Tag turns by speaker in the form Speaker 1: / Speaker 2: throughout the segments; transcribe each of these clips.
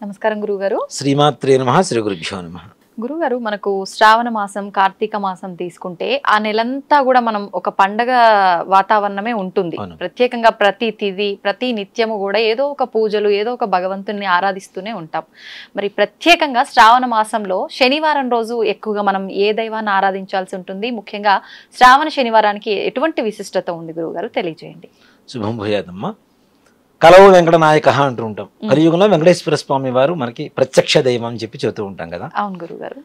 Speaker 1: నమస్కారం గురుగారు.
Speaker 2: శ్రీమాత్రే నమః. శ్రీ గురుభ్యో నమః.
Speaker 1: గురుగారు, మనకు శ్రావణ మాసం, కార్తీక మాసం తీసుకుంటే ఆ నెలంతా కూడా మనం ఒక పండగ వాతావరణమే ఉంటుంది. ప్రత్యేకంగా ప్రతి తిథి, ప్రతి నిత్యము కూడా ఏదో ఒక పూజలు, ఏదో ఒక భగవంతుని ఆరాధిస్తూనే ఉంటాం. మరి ప్రత్యేకంగా శ్రావణ మాసంలో శనివారం రోజు ఎక్కువగా మనం ఏ దైవాన్ని ఆరాధించాల్సి ఉంటుంది? ముఖ్యంగా శ్రావణ శనివారానికి ఎటువంటి విశిష్టత ఉంది గురుగారు, తెలియజేయండి.
Speaker 2: శుభం భూయాదమ్మ. కలవు వెంకట నాయక అంటూ ఉంటాం. కలియుగంలో వెంకటేశ్వర స్వామి వారు మనకి ప్రత్యక్ష దైవం అని చెప్పి చెబుతూ ఉంటాం కదా.
Speaker 1: అవును గురుగారు.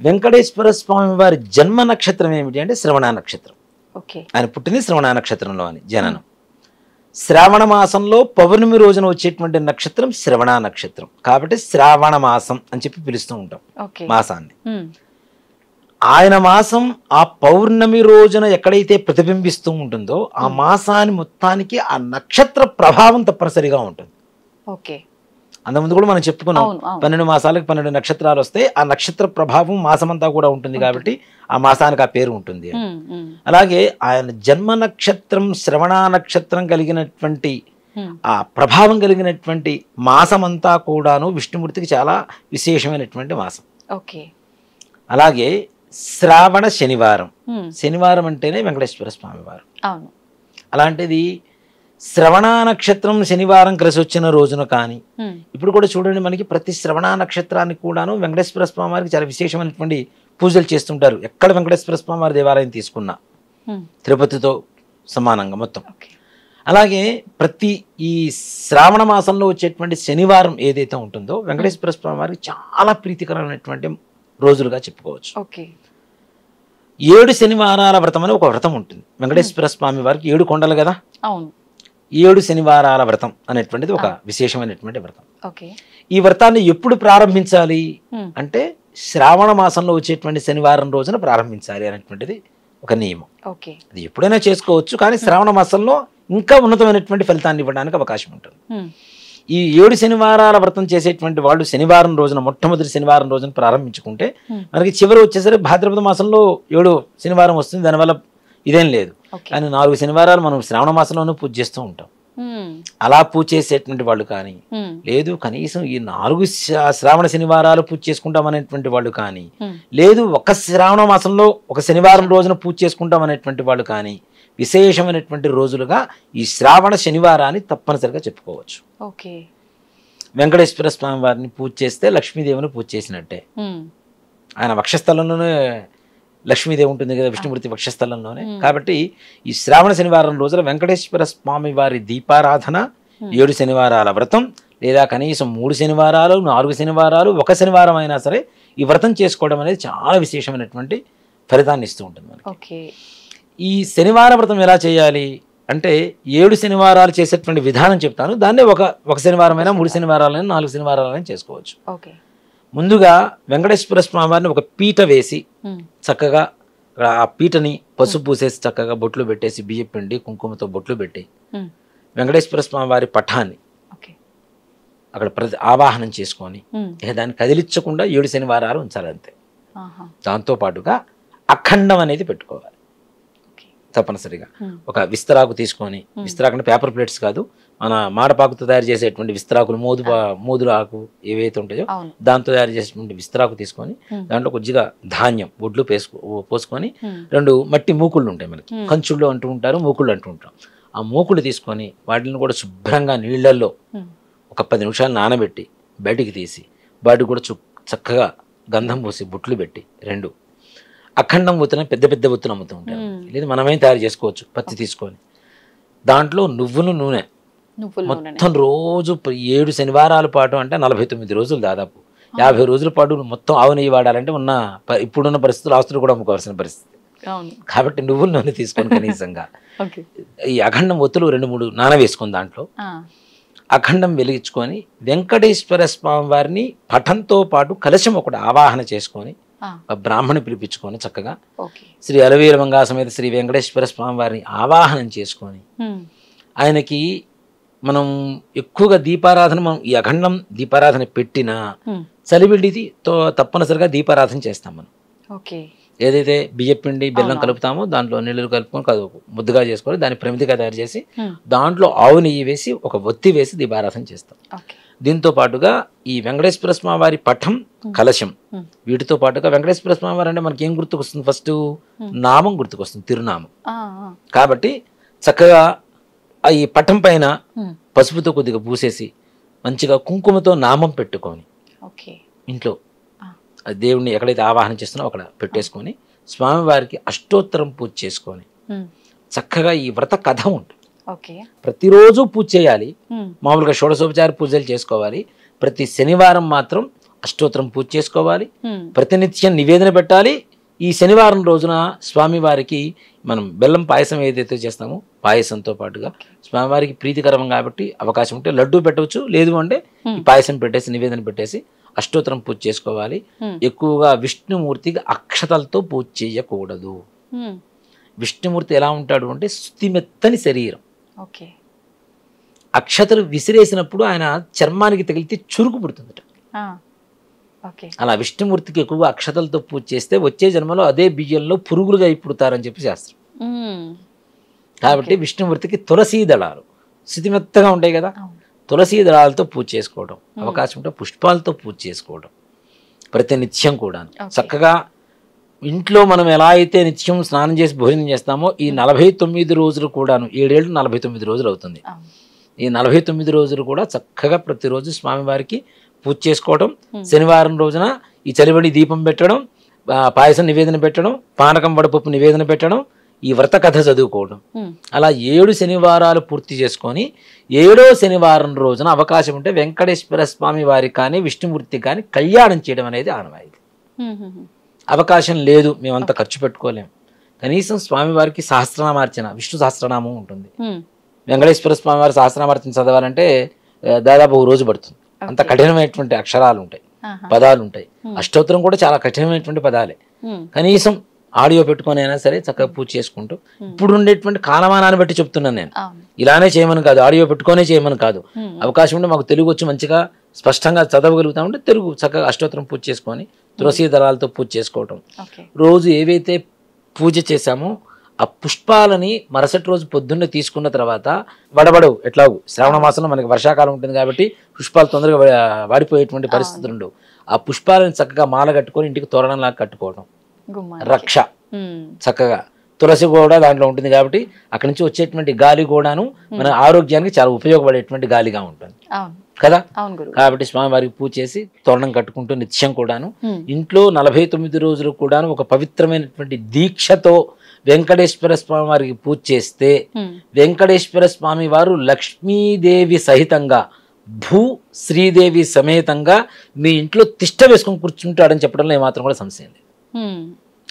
Speaker 2: వెంకటేశ్వర స్వామి వారి జన్మ నక్షత్రం ఏమిటి అంటే శ్రవణ నక్షత్రం. ఆయన పుట్టింది శ్రవణ నక్షత్రంలో అని జననం. శ్రావణ మాసంలో పౌర్ణమి రోజున వచ్చేటువంటి నక్షత్రం శ్రవణ నక్షత్రం కాబట్టి శ్రావణ మాసం అని చెప్పి పిలుస్తూ ఉంటాం మాసాన్ని. ఆయన మాసం ఆ పౌర్ణమి రోజున ఎక్కడైతే ప్రతిబింబిస్తూ ఉంటుందో ఆ మాసాన్ని మొత్తానికి ఆ నక్షత్ర ప్రభావం తప్పనిసరిగా ఉంటుంది. అంతకుముందు కూడా మనం చెప్పుకున్నాం, 12 మాసాలకు 12 నక్షత్రాలు వస్తే ఆ నక్షత్ర ప్రభావం మాసమంతా కూడా ఉంటుంది కాబట్టి ఆ మాసానికి ఆ పేరు ఉంటుంది. అలాగే ఆయన జన్మ నక్షత్రం శ్రవణ నక్షత్రం కలిగినటువంటి ఆ ప్రభావం కలిగినటువంటి మాసమంతా కూడాను విష్ణుమూర్తికి చాలా విశేషమైనటువంటి మాసం. అలాగే శ్రావణ శనివారం, శనివారం అంటేనే వెంకటేశ్వర స్వామి వారు. అలాంటిది శ్రవణ నక్షత్రం శనివారం కలిసి వచ్చిన రోజున కానీ ఇప్పుడు కూడా చూడండి, మనకి ప్రతి శ్రవణ నక్షత్రానికి కూడాను వెంకటేశ్వర స్వామి వారికి చాలా విశేషమైనటువంటి పూజలు చేస్తుంటారు. ఎక్కడ వెంకటేశ్వర స్వామి వారి దేవాలయం తీసుకున్నా తిరుపతితో సమానంగా మొత్తం. అలాగే ప్రతి ఈ శ్రావణ మాసంలో వచ్చేటువంటి శనివారం ఏదైతే ఉంటుందో వెంకటేశ్వర స్వామి వారికి చాలా ప్రీతికరమైనటువంటి రోజులుగా చెప్పుకోవచ్చు. 7 శనివారాల వ్రతం అని ఒక వ్రతం ఉంటుంది వెంకటేశ్వర స్వామి వారికి. 7 కొండలు కదా, 7 శనివారాల వ్రతం అనేటువంటిది ఒక విశేషమైనటువంటి వ్రతం. ఈ వ్రతాన్ని ఎప్పుడు ప్రారంభించాలి అంటే శ్రావణ మాసంలో వచ్చేటువంటి శనివారం రోజున ప్రారంభించాలి అనేటువంటిది ఒక నియమం. అది ఎప్పుడైనా చేసుకోవచ్చు, కానీ శ్రావణ మాసంలో ఇంకా ఉన్నతమైనటువంటి ఫలితాన్ని ఇవ్వడానికి అవకాశం ఉంటుంది. ఈ 7 శనివారాల వ్రతం చేసేటువంటి వాళ్ళు శనివారం రోజున, మొట్టమొదటి శనివారం రోజున ప్రారంభించుకుంటే మనకి చివరి వచ్చేసరికి భాద్రపద మాసంలో 7 శనివారం వస్తుంది. దానివల్ల ఇదేం లేదు. కానీ 4 శనివారాలు మనం శ్రావణ మాసంలోనూ పూజ చేస్తూ ఉంటాం. అలా పూజ చేసేటువంటి వాళ్ళు కానీ, లేదు కనీసం ఈ 4 శ్రావణ శనివారాలు పూజ చేసుకుంటాం అనేటువంటి వాళ్ళు కానీ, లేదు ఒక శ్రావణ మాసంలో ఒక శనివారం రోజున పూజ చేసుకుంటాం అనేటువంటి వాళ్ళు కానీ విశేషమైనటువంటి రోజులుగా ఈ శ్రావణ శనివారాన్ని తప్పనిసరిగా చెప్పుకోవచ్చు. వెంకటేశ్వర స్వామి వారిని పూజ చేస్తే లక్ష్మీదేవిని పూజ చేసినట్టే. ఆయన వక్షస్థలంలోనే లక్ష్మీదేవి ఉంటుంది కదా, విష్ణుమూర్తి వక్షస్థలంలోనే. కాబట్టి ఈ శ్రావణ శనివారం రోజున వెంకటేశ్వర స్వామి వారి దీపారాధన, 7 శనివారాల వ్రతం, లేదా కనీసం 3 శనివారాలు, 4 శనివారాలు, ఒక శనివారం అయినా సరే ఈ వ్రతం చేసుకోవడం అనేది చాలా విశేషమైనటువంటి ఫలితాన్ని ఇస్తూ ఉంటుంది మనకి. ఈ శనివార వ్రతం ఎలా చేయాలి అంటే 7 శనివారాలు చేసేటువంటి విధానం చెప్తాను. దాన్నే ఒక శనివారమైనా, 3 శనివారాలైనా, 4 శనివారాలైనా చేసుకోవచ్చు. ముందుగా వెంకటేశ్వర స్వామి వారిని ఒక పీట వేసి చక్కగా ఆ పీటని పసుపు పూసేసి చక్కగా బొట్లు పెట్టేసి బియ్యం పిండి కుంకుమతో బొట్లు పెట్టి వెంకటేశ్వర స్వామి వారి పటాన్ని అక్కడ ఆవాహనం చేసుకొని దాన్ని కదిలించకుండా 7 శనివారాలు ఉంచాలి అంతే. దాంతో పాటుగా అఖండం అనేది పెట్టుకోవాలి తప్పనిసరిగా. ఒక విస్తరాకు తీసుకొని, విస్తరాకు పేపర్ ప్లేట్స్ కాదు, మన మాడపాకుతో తయారు చేసేటువంటి విస్తరాకులు, మోదురు ఆకు ఏవైతే ఉంటాయో దాంతో తయారు చేసేటువంటి విస్తరాకు తీసుకొని దాంట్లో కొద్దిగా ధాన్యం బొడ్లు పోసుకొని 2 మట్టి మూకుళ్ళు ఉంటాయి మనకి, కంచుళ్ళు అంటూ ఉంటారు, మూకుళ్ళు అంటూ ఉంటాం. ఆ మూకుళ్ళు తీసుకొని వాటిని కూడా శుభ్రంగా నీళ్లలో ఒక 10 నిమిషాలు నానబెట్టి బయటికి తీసి వాటికి కూడా చక్కగా గంధం పూసి బొట్లు పెట్టి 2 అఖండం ఒత్తున పెద్ద పెద్ద ఒత్తున అమ్ముతూ ఉంటారు. లేదు మనమే తయారు చేసుకోవచ్చు, పత్తి తీసుకొని దాంట్లో నువ్వులు నూనె మొత్తం రోజు 7 శనివారాల పాటు అంటే 49 రోజులు, దాదాపు 50 రోజుల పాటు మొత్తం ఆవు నెయ్యి వాడాలంటే ఇప్పుడున్న పరిస్థితులు ఆస్తులు కూడా అమ్ముకోవాల్సిన పరిస్థితి. కాబట్టి నువ్వుల నూనె తీసుకొని కనీసంగా ఈ అఖండం ఒత్తులు 2-3 నానవేసుకొని దాంట్లో అఖండం వెలిగించుకొని వెంకటేశ్వర స్వామి వారిని పఠంతో పాటు కలశం ఒకటి ఆవాహన చేసుకొని బ్రాహ్మణి పిలిపించుకొని చక్కగా శ్రీ అలవేలు మంగా సమేత శ్రీ వెంకటేశ్వర స్వామి వారిని ఆవాహనం చేసుకొని ఆయనకి మనం ఎక్కువగా దీపారాధన, మనం ఈ అఖండం దీపారాధన పెట్టిన చలివిడితో తప్పనిసరిగా దీపారాధన చేస్తాం మనం. ఏదైతే బియ్యపిండి బెల్లం కలుపుతామో దాంట్లో నీళ్ళు కలుపుకొని ముద్దుగా చేసుకొని దాన్ని ప్రమిదిగా తయారు చేసి దాంట్లో ఆవు నెయ్యి వేసి ఒక ఒత్తి వేసి దీపారాధన చేస్తాం. దీంతో పాటుగా ఈ వెంకటేశ్వర స్వామి వారి పఠం, కలశం, వీటితో పాటుగా వెంకటేశ్వర స్వామి వారు అంటే మనకి ఏం గుర్తుకొస్తుంది? ఫస్ట్ నామం గుర్తుకొస్తుంది, తిరునామం. కాబట్టి చక్కగా ఈ పఠం పైన పసుపుతో కొద్దిగా పూసేసి మంచిగా కుంకుమతో నామం పెట్టుకొని ఇంట్లో దేవుడిని ఎక్కడైతే ఆవాహన చేస్తున్నామో అక్కడ పెట్టేసుకొని స్వామివారికి అష్టోత్తరం పూజ చేసుకొని చక్కగా ఈ వ్రత కథ ఉంటుంది. ప్రతిరోజు పూజ చేయాలి. మామూలుగా షోడశోపచార పూజలు చేసుకోవాలి. ప్రతి శనివారం మాత్రం అష్టోత్తరం పూజ చేసుకోవాలి. ప్రతినిత్యం నివేదన పెట్టాలి. ఈ శనివారం రోజున స్వామివారికి మనం బెల్లం పాయసం ఏదైతే చేస్తామో పాయసంతో పాటుగా స్వామివారికి ప్రీతికరం కాబట్టి అవకాశం ఉంటే లడ్డూ పెట్టవచ్చు, లేదు అంటే ఈ పాయసం పెట్టేసి నివేదన పెట్టేసి అష్టోత్తరం పూజ చేసుకోవాలి. ఎక్కువగా విష్ణుమూర్తికి అక్షతలతో పూజ చేయకూడదు. విష్ణుమూర్తి ఎలా ఉంటాడు అంటే స్తుతిమెత్తని శరీరం. అక్షతలు విసిరేసినప్పుడు ఆయన చర్మానికి తగిలితే చురుకు పుడుతుందట. అలా విష్ణుమూర్తికి ఎక్కువగా అక్షతలతో పూజ చేస్తే వచ్చే జన్మలో అదే బియ్యంలో పురుగులుగా పుడతారని చెప్పి శాస్త్రం. కాబట్టి విష్ణుమూర్తికి తులసీ దళాలు స్థితిమెత్తగా ఉంటాయి కదా, తులసీ దళాలతో పూజ చేసుకోవడం, అవకాశం ఉంటే పుష్పాలతో పూజ చేసుకోవడం ప్రతి నిత్యం కూడా. చక్కగా ఇంట్లో మనం ఎలా అయితే నిత్యం స్నానం చేసి భోజనం చేస్తామో ఈ 49 రోజులు కూడాను, 7 ఏళ్ళు 49 రోజులు అవుతుంది. ఈ 49 రోజులు కూడా చక్కగా ప్రతిరోజు స్వామివారికి పూజ చేసుకోవడం, శనివారం రోజున ఈ చలివడి దీపం పెట్టడం, పాయసం నివేదన పెట్టడం, పానకం వడపప్పు నివేదన పెట్టడం, ఈ వ్రత కథ చదువుకోవడం. అలా 7 శనివారాలు పూర్తి చేసుకొని 7వ శనివారం రోజున అవకాశం ఉంటే వెంకటేశ్వర స్వామి వారికి కానీ విష్ణుమూర్తికి కానీ కళ్యాణం చేయడం అనేది ఆనవాయితీ. అవకాశం లేదు, మేమంతా ఖర్చు పెట్టుకోలేము, కనీసం స్వామివారికి సహస్రనామార్చన, విష్ణు సహస్రనామం ఉంటుంది. వెంకటేశ్వర స్వామి వారి సహస్రనామార్చన చదవాలంటే దాదాపు ఒక రోజు పడుతుంది. అంత కఠినమైనటువంటి అక్షరాలు ఉంటాయి, పదాలు ఉంటాయి. అష్టోత్తరం కూడా చాలా కఠినమైనటువంటి పదాలే. కనీసం ఆడియో పెట్టుకొని అయినా సరే చక్కగా పూజ చేసుకుంటూ, ఇప్పుడు ఉండేటువంటి కాలమానాన్ని బట్టి చెప్తున్నాను నేను, ఇలానే చేయమని కాదు, ఆడియో పెట్టుకొనే చేయమని కాదు. అవకాశం ఉంటే మాకు తెలుగు వచ్చి మంచిగా స్పష్టంగా చదవగలుగుతా ఉంటే తెలుగు చక్కగా అష్టోత్తరం పూజ చేసుకొని తులసీ దళాలతో పూజ చేసుకోవటం. రోజు ఏవైతే పూజ చేశామో ఆ పుష్పాలని మరుసటి రోజు పొద్దున్నే తీసుకున్న తర్వాత వడబడవు. ఎట్లాగూ శ్రావణ మాసంలో మనకి వర్షాకాలం ఉంటుంది కాబట్టి పుష్పాలు తొందరగా వాడిపోయేటువంటి పరిస్థితులు ఉండవు. ఆ పుష్పాలను చక్కగా మాల కట్టుకొని ఇంటికి తోరణంలాగా కట్టుకోవడం, రక్ష చక్కగా తులసి కూడా దాంట్లో ఉంటుంది కాబట్టి అక్కడి నుంచి వచ్చేటువంటి గాలి కూడాను మన ఆరోగ్యానికి చాలా ఉపయోగపడేటువంటి గాలిగా ఉంటుంది కదా. కాబట్టి స్వామివారికి పూజ చేసి తోరణం కట్టుకుంటూ నిత్యం కూడాను ఇంట్లో 49 రోజులు కూడాను ఒక పవిత్రమైనటువంటి దీక్షతో వెంకటేశ్వర స్వామి వారికి పూజ చేస్తే వెంకటేశ్వర స్వామి వారు లక్ష్మీదేవి సహితంగా భూ శ్రీదేవి సమేతంగా మీ ఇంట్లో తిష్ట వేసుకొని కూర్చుంటాడని చెప్పడంలో ఏమాత్రం కూడా సంశయం లేదు.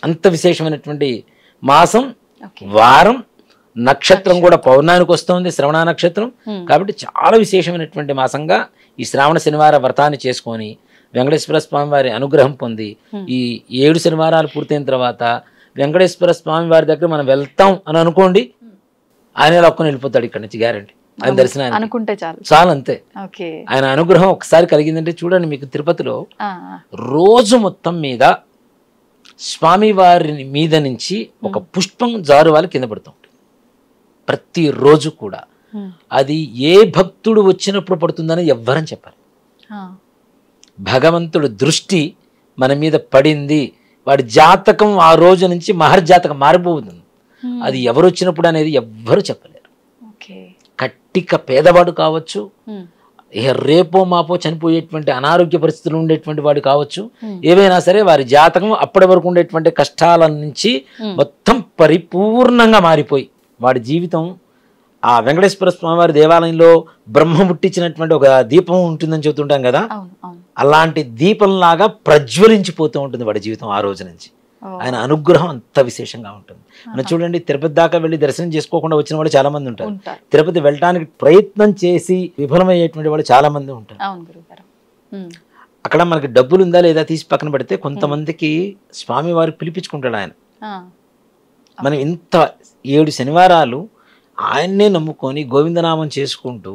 Speaker 2: అంత విశేషమైనటువంటి మాసం, వారం, నక్షత్రం కూడా పౌర్ణానికి వస్తుంది, శ్రవణ నక్షత్రం. కాబట్టి చాలా విశేషమైనటువంటి మాసంగా ఈ శ్రావణ శనివార వ్రతాన్ని చేసుకొని వెంకటేశ్వర స్వామి వారి అనుగ్రహం పొంది ఈ 7 శనివారాలు పూర్తయిన తర్వాత వెంకటేశ్వర స్వామి వారి దగ్గర మనం వెళ్తాం అని అనుకోండి, ఆయన లక్కుని వెళ్ళిపోతాడు ఇక్కడి నుంచి, గ్యారంటీ. ఆయన దర్శనాన్ని అనుకుంటే చాలు, అంతే. ఆయన అనుగ్రహం ఒకసారి కలిగిందంటే చూడండి, మీకు తిరుపతిలో రోజు మొత్తం మీద స్వామి వారి మీద నుంచి ఒక పుష్పం జారువాలి కింద పడుతూ ఉంటుంది ప్రతిరోజు కూడా. అది ఏ భక్తుడు వచ్చినప్పుడు పడుతుందని ఎవ్వరని చెప్పాలి. భగవంతుడు దృష్టి మన మీద పడింది, వాడి జాతకం ఆ రోజు నుంచి మహర్జాతకం మారిపోతుంది. అది ఎవరు వచ్చినప్పుడు అనేది ఎవ్వరు చెప్పలేరు. కట్టిక పేదవాడు కావచ్చు, రేపో మాపో చనిపోయేటువంటి అనారోగ్య పరిస్థితులు ఉండేటువంటి వాడు కావచ్చు, ఏవైనా సరే వారి జాతకం అప్పటి వరకు ఉండేటువంటి కష్టాల నుంచి మొత్తం పరిపూర్ణంగా మారిపోయి వాడి జీవితం ఆ వెంకటేశ్వర స్వామి వారి దేవాలయంలో బ్రహ్మ ముట్టించినటువంటి ఒక దీపం ఉంటుందని చెబుతుంటాం కదా, అలాంటి దీపంలాగా ప్రజ్వలించిపోతూ ఉంటుంది వాడి జీవితం ఆ రోజు నుంచి. ఆయన అనుగ్రహం అంత విశేషంగా ఉంటుంది. మనం చూడండి, తిరుపతి దాకా వెళ్ళి దర్శనం చేసుకోకుండా వచ్చిన వాళ్ళు చాలా మంది ఉంటారు. తిరుపతి వెళ్ళడానికి ప్రయత్నం చేసి విఫలమయ్యేటువంటి వాళ్ళు చాలా మంది ఉంటారు. అక్కడ మనకి డబ్బులు ఉందా లేదా తీసి పక్కన పెడితే కొంతమందికి స్వామి వారికి పిలిపించుకుంటాడు ఆయన. మనం ఇంత 7 శనివారాలు ఆయన్నే నమ్ముకొని గోవిందనామం చేసుకుంటూ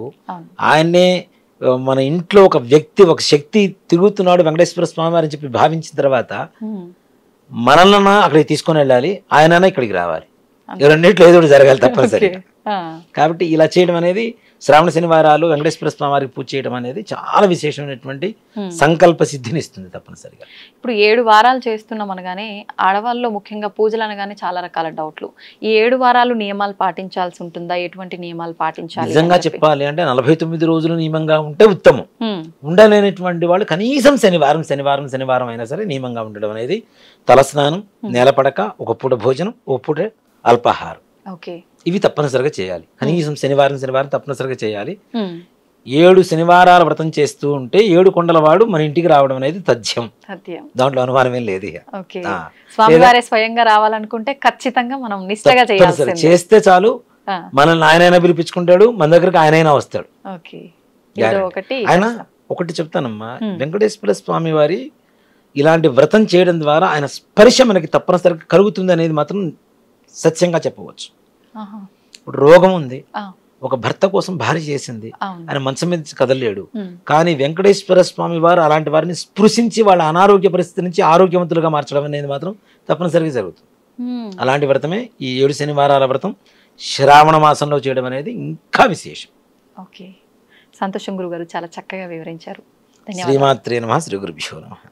Speaker 2: ఆయన్నే మన ఇంట్లో ఒక వ్యక్తి, ఒక శక్తి తిరుగుతున్నాడు వెంకటేశ్వర స్వామి వారిని చెప్పి భావించిన తర్వాత మనల్ని అక్కడికి తీసుకొని వెళ్ళాలి, ఆయన ఇక్కడికి రావాలి. రెండింటిలో ఏదో జరగాలి తప్పనిసరిగా. కాబట్టి ఇలా చేయడం అనేది శ్రావణ శనివారాలు వెంకటేశ్వర స్వామి వారికి పూజ చేయడం అనేది చాలా విశేషమైనటువంటి సంకల్ప సిద్ధిని ఇస్తుంది తప్పనిసరిగా.
Speaker 1: ఇప్పుడు 7 వారాలు చేస్తున్నాం అనగానే ఆడవాళ్ళలో ముఖ్యంగా పూజలు అనగానే చాలా రకాల డౌట్లు. ఈ 7 వారాలు నియమాలు పాటించాల్సి ఉంటుందా? ఎటువంటి నియమాలు పాటించాలి?
Speaker 2: నిజంగా చెప్పాలి అంటే 49 రోజులు నియమంగా ఉంటే ఉత్తమం. ఉండలేనటువంటి వాళ్ళు కనీసం శనివారం అయినా సరే నియమంగా ఉండడం అనేది, తలస్నానం, నేలపడక, ఒక పూట భోజనం, ఒక పూట అల్పాహారం, ఇవి తప్పనిసరిగా చేయాలి. కనీసం శనివారం తప్పనిసరిగా చేయాలి. 7 శనివారాల వ్రతం చేస్తూ ఉంటే 7 కొండల వాడు మన ఇంటికి రావడం అనేది తథ్యం, దాంట్లో అనుమానమే లేదు.
Speaker 1: స్వామివారే స్వయంగా రావాలనుకుంటే ఖచ్చితంగా మనం నిష్టగా చేయాలి.
Speaker 2: చేస్తే చాలు, మనల్ని ఆయనైనా పిలిపించుకుంటాడు, మన దగ్గరకు ఆయనైనా వస్తాడు. ఆయన ఒకటి చెప్తానమ్మా, వెంకటేశ్వర స్వామి వారి ఇలాంటి వ్రతం చేయడం ద్వారా ఆయన స్పర్శ మనకి తప్పనిసరిగా కలుగుతుంది అనేది మాత్రం సత్యంగా చెప్పవచ్చు. ఇప్పుడు రోగం ఉంది, ఒక భర్త కోసం భార్య చేసింది, ఆయన మంచం మీద కదలలేడు, కానీ వెంకటేశ్వర స్వామి వారు అలాంటి వారిని స్పృశించి వాళ్ళ అనారోగ్య పరిస్థితి నుంచి ఆరోగ్యవంతులుగా మార్చడం అనేది మాత్రం తప్పనిసరిగా జరుగుతుంది. అలాంటి వ్రతమే ఈ 7 శనివారాల వ్రతం శ్రావణ మాసంలో చేయడం అనేది ఇంకా విశేషం.
Speaker 1: ఓకే, సంతోషం గురుగారు, చాలా చక్కగా వివరించారు.
Speaker 2: శ్రీమాత్రే నమః. శ్రీ గురుభ్యో నమః.